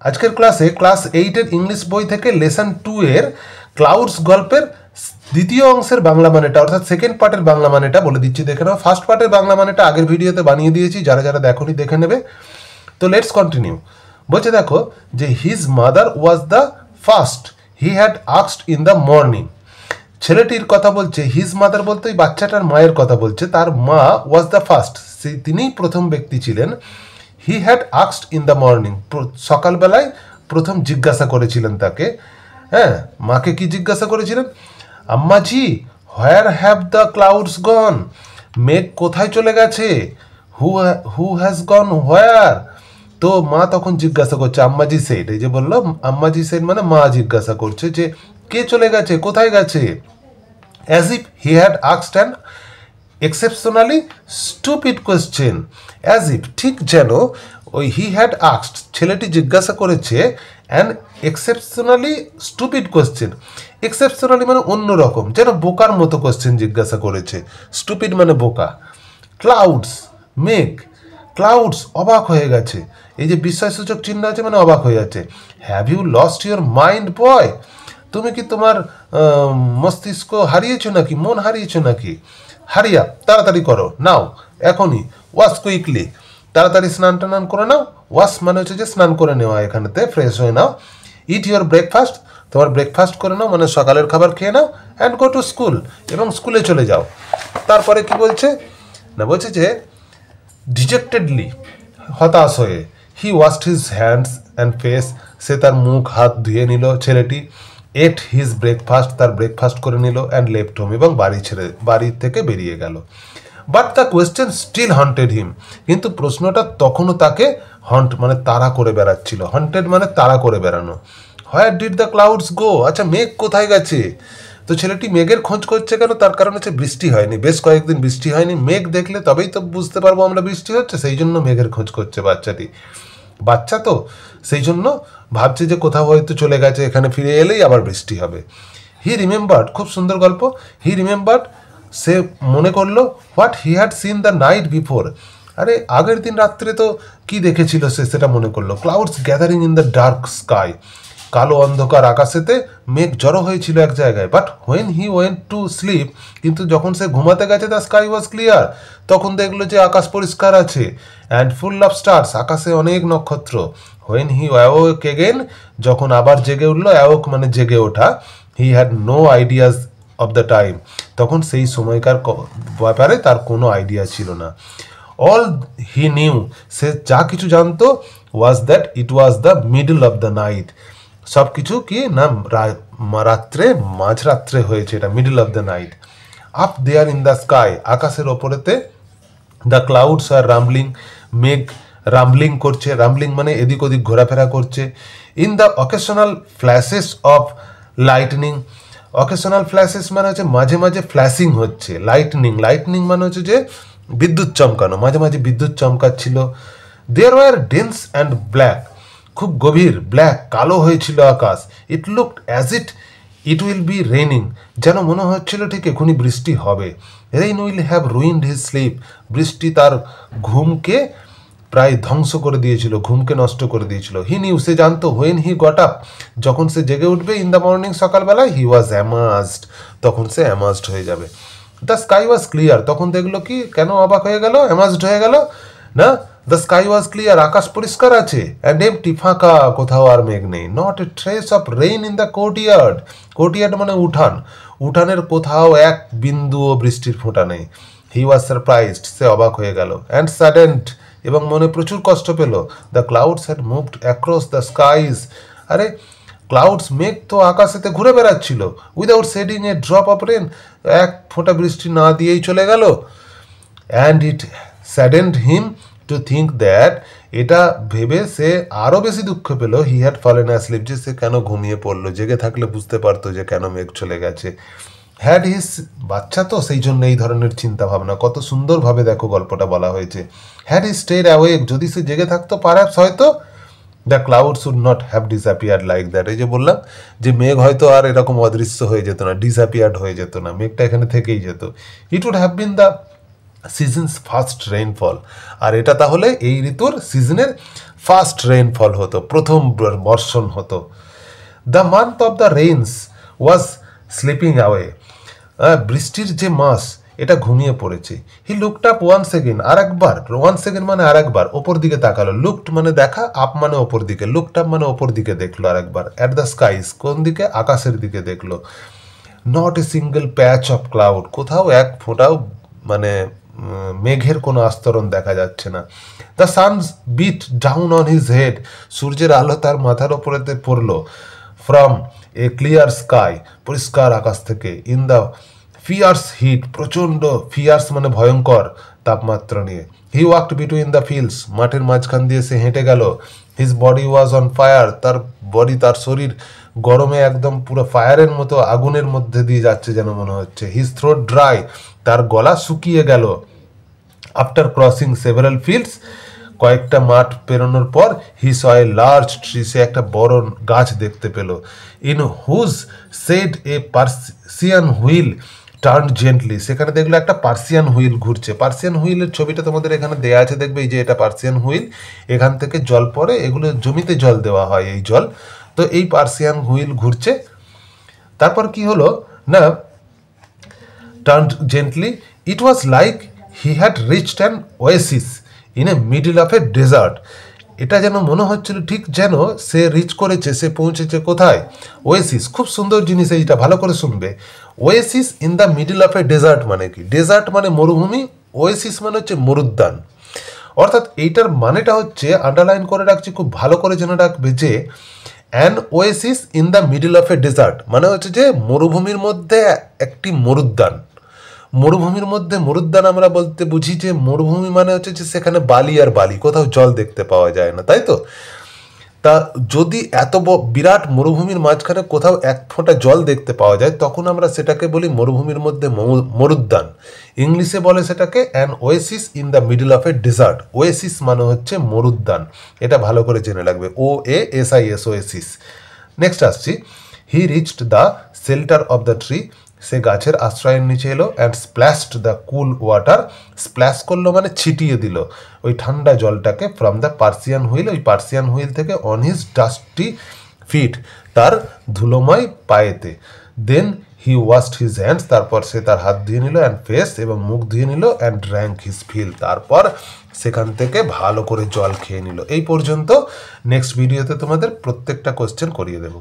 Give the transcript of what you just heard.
আজকের ক্লাসে class 8-এর English বই থেকে লেসন 2 এর ক্লাউডস গল্পের দ্বিতীয় অংশের বাংলা মানেটা অর্থাৎ সেকেন্ড পার্টের বাংলা মানেটা বলে দিচ্ছি, দেখে নাও। ফার্স্ট পার্টের বাংলা মানেটা আগের ভিডিওতে বানিয়ে দিয়েছি, যারা যারা দেখোনি দেখে নেবে। তো লেটস কন্টিনিউ। বলছে দেখো যে his mother was the first he had asked in the morning. ছেলেটির কথা বলছে, হিজ মাদার বলতে ওই বাচ্চাটার মায়ের কথা বলছে, তার মা ওয়াজ দ্য ফার্স্ট, তিনিই প্রথম ব্যক্তি ছিলেন। He had asked in the morning, সকালবেলায় প্রথম জিজ্ঞাসা করেছিলেন তাকে। হ্যাঁ, মাকে কি জিজ্ঞাসা করেছিলেন? আম্মাজি হোয়ার হ্যাভ দ্য ক্লাউডস গন, মেঘ কোথায় চলে গেছে? হু হ্যাজ গন হোয়ার। তো মা তখন জিজ্ঞাসা করছে, আম্মাজি সেড, এই যে বললো আম্মাজি সেড মানে মা জিজ্ঞাসা করছে যে কে চলে গেছে, কোথায় গেছে। As if he had asked an exceptionally stupid question, as if ঠিক যেন ওই হি হ্যাড আস্কড ছেলেটি জিজ্ঞাসা করেছে an exceptionally stupid question. Exceptionally মানে অন্যরকম, যেন বোকার মতো কোয়েশ্চেন জিজ্ঞাসা করেছে। স্টুপিড মানে বোকা। ক্লাউডস মেঘ, ক্লাউডস অবাক হয়ে গেছে, এই যে বিস্ময়সূচক চিহ্ন আছে মানে অবাক হয়ে যাচ্ছে। Have you lost your mind boy, তুমি কি তোমার মস্তিষ্ক হারিয়েছো নাকি, মন হারিয়েছো নাকি? হারিয়া তাড়াতাড়ি করো নাও এখনই, ওয়াশ কুইকলি, তাড়াতাড়ি স্নান টান করে নাও। ওয়াশ মানে হচ্ছে যে স্নান করে নেওয়া, এখানেতে ফ্রেশ হয়ে নাও। ইট ইউর ব্রেকফাস্ট, তোমার ব্রেকফাস্ট করে নাও মানে সকালের খাবার খেয়ে নাও। অ্যান্ড গো টু স্কুল, এবং স্কুলে চলে যাও। তারপরে কি বলছে না, বলছে যে ডিজেক্টেডলি হতাশ হয়ে, he washed his hands and face, সে তার মুখ হাত ধুয়ে নিল ছেলেটি। এট হিজ ব্রেকফাস্ট, তার ব্রেকফাস্ট করে নিল। অ্যান্ড লেফট হোম, এবং বাড়ির থেকে বেরিয়ে গেল। But the question still haunted him, কিন্তু প্রশ্নটা তখনও তাকে হন্ট মানে তাড়া করে বেড়াচ্ছিল। হন্টেড মানে তাড়া করে বেড়ানো। হোয়ার ডিড দ্য ক্লাউডস গো, আচ্ছা মেঘ কোথায় গেছে? তো ছেলেটি মেঘের খোঁজ করছে কেন? তার কারণ হচ্ছে বৃষ্টি হয়নি, বেশ কয়েকদিন বৃষ্টি হয়নি। মেঘ দেখলে তবেই তো বুঝতে পারবো আমরা বৃষ্টি হচ্ছে, সেই জন্য মেঘের খোঁজ করছে বাচ্চাটি। বাচ্চা তো সেই জন্য ভাবছে যে কোথাও হয়তো চলে গেছে, এখানে ফিরে এলেই আবার বৃষ্টি হবে। হি রিমেম্বার্ড, খুব সুন্দর গল্প। হি রিমেম্বার্ড, সে মনে করলো what he had seen the night before, আরে আগের দিন রাত্রে তো কি দেখেছিল সে, সেটা মনে করলো। Clouds gathering in the dark sky, কালো অন্ধকার আকাশেতে মেঘ জড়ো হয়েছিল এক জায়গায়। But when he went to sleep, কিন্তু যখন সে ঘুমাতে গেছে দ্য স্কাই ওয়াজ ক্লিয়ার, তখন দেখলো যে আকাশ পরিষ্কার আছে। অ্যান্ড ফুল অফ স্টার্স, আকাশে অনেক নক্ষত্র। হোয়েন হি অ্যাওক এগেন, যখন আবার জেগে উঠলো, অ্যাওক মানে জেগে ওঠা। He had no ideas of the time, তখন সেই সময়কার ব্যাপারে তার কোনো আইডিয়া ছিল না। অল হি নিউ, সে যা কিছু জানতো, was that it was the middle of the night, সব কিছু কি না রাত্রে, মাঝরাত্রে হয়েছে, এটা middle of the night. Up there in the sky, আকাশের ওপরেতে, দ্য ক্লাউডস আর রামব্লিং, মেঘ রামব্লিং করছে, রামব্লিং মানে এদিক ওদিক ঘোরাফেরা করছে। In the occasional flashes of lightning, occasional flashes মানে হচ্ছে মাঝে মাঝে ফ্ল্যাশিং হচ্ছে। লাইটনিং, লাইটনিং মানে হচ্ছে যে বিদ্যুৎ চমকানো, মাঝে মাঝে বিদ্যুৎ চমকাচ্ছিল। There were dense and black, খুব গভীর, ব্ল্যাক কালো হয়েছিল আকাশ। It looked as it will be raining, যেন মনে হচ্ছিল ঠিক এখনই বৃষ্টি হবে। Rain will have ruined his sleep, বৃষ্টি তার ঘুমকে প্রায় ধ্বংস করে দিয়েছিল, ঘুমকে নষ্ট করে দিয়েছিল। হি নিউ, সে জানতো, হোয়েন হি গট আপ, যখন সে জেগে উঠবে, ইন দ্য মর্নিং সকালবেলায়, হি ওয়াজ অ্যামাজড, তখন সে অ্যামাজড হয়ে যাবে। দ্য স্কাই ওয়াজ ক্লিয়ার, তখন দেখলো কি, কেন অবাক হয়ে গেল, অ্যামাজড হয়ে গেল না? দ্য স্কাই ওয়াজ ক্লিয়ার, আকাশ পরিষ্কার আছে। অ্যান্ড এমটি, ফাঁকা, কোথাও আর মেঘ নেই। Not a trace of rain in the courtyard, courtyard মানে উঠান, উঠানের কোথাও এক বিন্দুও বৃষ্টির ফোঁটা নেই। হি ওয়াজ সারপ্রাইজড, সে অবাক হয়ে গেল। অ্যান্ড স্যাডেন্ড, এবং মনে প্রচুর কষ্ট পেল। The clouds had moved across the skies, আরে ক্লাউডস মেঘ তো আকাশেতে ঘুরে বেড়াচ্ছিল। Without shedding a drop of rain, এক ফোঁটা বৃষ্টি না দিয়েই চলে গেল। And it saddened him to think that, এটা ভেবে সে আরও বেশি দুঃখ পেল। হি হ্যাড ফলেন অ্যাসলিপ, যে সে কেন ঘুমিয়ে পড়লো, জেগে থাকলে বুঝতে পারতো যে কেন মেঘ চলে গেছে। হ্যাড হিস, বাচ্চা তো সেই জন্য এই ধরনের চিন্তা ভাবনা, কত সুন্দরভাবে দেখো গল্পটা বলা হয়েছে। হ্যাড হি স্টেড অ্যাওয়েক, যদি সে জেগে থাকতো, পারহ্যাপস হয়তো, the clouds would not have disappeared like that, এই যে বললাম যে মেঘ হয়তো আর এরকম অদৃশ্য হয়ে যেত না, ডিসঅ্যাপিয়ার্ড হয়ে যেত না, মেঘটা এখানে থেকেই যেত। It would have been the season's first rainfall, আর এটা তাহলে এই ঋতুর সিজনের ফার্স্ট রেইনফল হতো, প্রথম বর্ষণ হতো। The month of the rains was slipping away, বৃষ্টির যে মাস এটা ঘুমিয়ে পড়েছে। He looked up one second, আর একবার, ওয়ান সেকেন্ড মানে আর একবার ওপর দিকে তাকালো। লুকড মানে দেখা, আপ মানে ওপর দিকে, লুকড আপ মানে ওপর দিকে দেখলো আর একবার। অ্যাট দ্য স্কাইস, কোন দিকে, আকাশের দিকে দেখলো। Not a single patch of cloud, কোথাও এক ফোঁটাও মানে মেঘের কোনো আস্তরণ দেখা যাচ্ছে না। The sun's beat down on his head, সূর্যের আলো তার মাথার ওপরেতে পড়লো। ফ্রম এ ক্লিয়ার স্কাই, পরিষ্কার আকাশ থেকে। ইন দ্য ফিয়ার্স হিট, প্রচণ্ড, ফিয়ার্স মানে ভয়ঙ্কর তাপমাত্রা নিয়ে। হি ওয়াকড বিটুইন দ্য ফিল্ডস, মাঠের মাঝখান দিয়ে সে হেঁটে গেল। His body was on fire, তার বডি, তার শরীর গরমে একদম পুরো ফায়ারের মতো আগুনের মধ্যে দিয়ে যাচ্ছে যেন মনে হচ্ছে। হিজ থ্রোট ড্রাই, তার গলা শুকিয়ে গেল। আফটার ক্রসিং সেভারাল ফিল্ডস, কয়েকটা মাঠ পেরোনোর পর, হি স এ লার্জ ট্রি, সে একটা বড় গাছ দেখতে পেল। In whose shade a Persian wheel turn gently, সেখানে দেখলো একটা পার্সিয়ান হুইল ঘুরছে। পার্সিয়ান হুইলের ছবিটা তোমাদের এখানে দেয়া আছে, দেখবে এই যে এটা পার্সিয়ান হুইল, এখান থেকে জল পড়ে, এগুলো জমিতে জল দেওয়া হয় এই জল। তো এই পার্সিয়ান হুইল ঘুরছে। তারপর কি হলো না, turn gently, it was like he had reached an Oasis in a middle of a desert, এটা যেন মনে হচ্ছিল ঠিক যেন সে রিচ করেছে, সে পৌঁছেছে কোথায়, ওয়েসিস। খুব সুন্দর জিনিস এইটা, ভালো করে শুনবে। Oasis in the middle of a desert মানে কি, ডেজার্ট মানে মরুভূমি, ওয়েসিস মানে হচ্ছে মরুদ্যান। অর্থাৎ এইটার মানেটা হচ্ছে, আন্ডারলাইন করে রাখছি, খুব ভালো করে জেনে রাখবে যে an Oasis in the middle of a desert মানে হচ্ছে যে মরুভূমির মধ্যে একটি মরুদ্যান। মরুভূমির মধ্যে মরুদ্যান আমরা বলতে বুঝি যে মরুভূমি মানে হচ্ছে যে সেখানে বালি আর বালি, কোথাও জল দেখতে পাওয়া যায় না, তাই তো। তা যদি এত বিরাট মরুভূমির মাঝখানে কোথাও এক ফোঁটা জল দেখতে পাওয়া যায়, তখন আমরা সেটাকে বলি মরুভূমির মধ্যে মরুদ্যান। ইংলিশে বলে সেটাকে an Oasis in the middle of a desert. Oasis মানে হচ্ছে মরুদ্যান, এটা ভালো করে জেনে রাখবে, OASIS, ওয়েসিস। নেক্সট আসছি, he reached the shelter of the tree, সে গাছের আশ্রয়ের নিচে এলো। And splashed the cool water, splash করলো মানে ছিটিয়ে দিল ওই ঠান্ডা জলটাকে। ফ্রম দ্য পার্সিয়ান হুইল, ওই পার্সিয়ান হুইল থেকে। অন হিজ ডাস্টি ফিট, তার ধুলোময় পায়েতে। Then he washed his hands, তারপর সে তার হাত ধুয়ে নিল। অ্যান্ড ফেস, এবং মুখ ধুয়ে নিল। অ্যান্ড ড্র্যাঙ্ক হিজ ফিল, তারপর সেখান থেকে ভালো করে জল খেয়ে নিল। এই পর্যন্ত। নেক্সট ভিডিওতে তোমাদের প্রত্যেকটা কোশ্চেন করিয়ে দেবো।